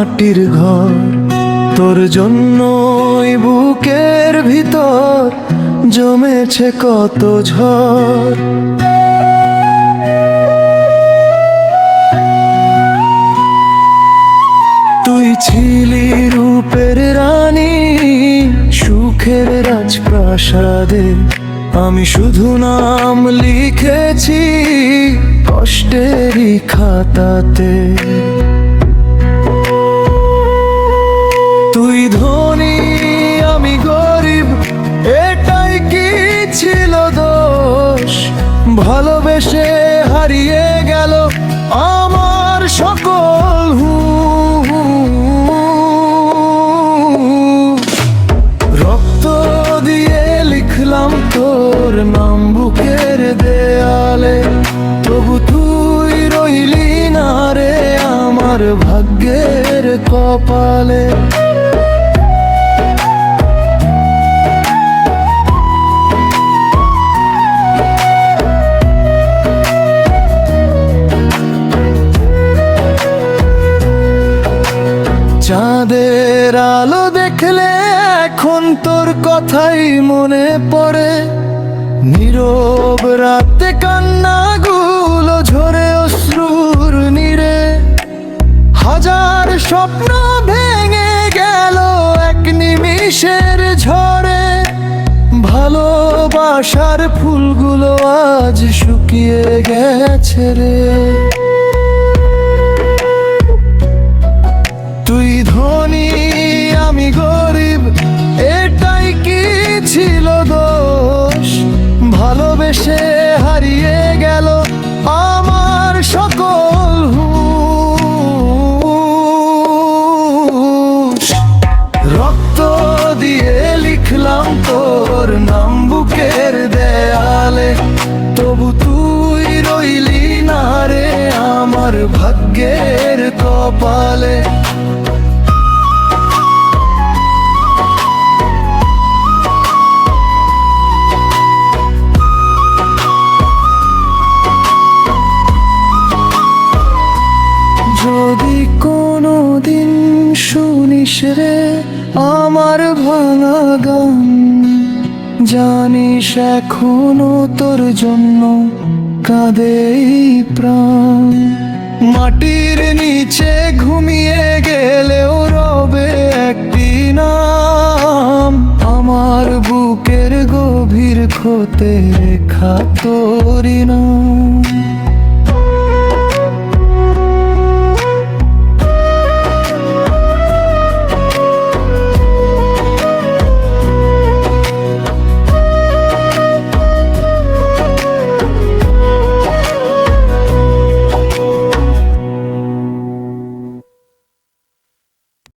মাটির ঘর, তোর জন্যই বুকের ভিতর জমেছে কত ঝড়। তুই ছিলি রূপের রানী সুখের রাজপ্রাসাদে, আমি শুধু নাম লিখেছি কষ্টেরই খাতাতে। তুই ধনী আমি গরিব, এটাই কি ছিল দোষ? ভালোবেসে হারিয়ে গেল আমার সকল রক্ত দিয়ে লিখলাম তোর নাম বুকের দেয়ালে, তবু তুই রইলি না রে আমার ভাগ্যের কপালে। চাঁদের আলো দেখলে এখন তোর কথাই মনে পড়ে, নীরব রাতে কান্নাগুলো ঝরে অশ্রুর নীরে। হাজার স্বপ্ন ভেঙে গেল এক নিমিষের ঝড়ে, ভালোবাসার ফুলগুলো আজ শুকিয়ে গেছে রে। তুই ধনী আমি গরিব, এটাই কি ছিল দোষ? ভালোবেসে হারিয়ে গেল আমার সকল হুঁশ। রক্ত দিয়ে লিখলাম তোর নাম বুকের দেয়ালে, তবু তুই রইলি না রে আমার ভাগ্যের কপালে। যদি কোনো দিন শুনিস রে আমার ভাঙা গান, জানিস এখনো তোর জন্য কাঁদে এই প্রাণ। মাটির নিচে ঘুমিয়ে গেলেও রবে একটি নাম, আমার বুকের গভীর ক্ষতে রেখা তোরই নাম।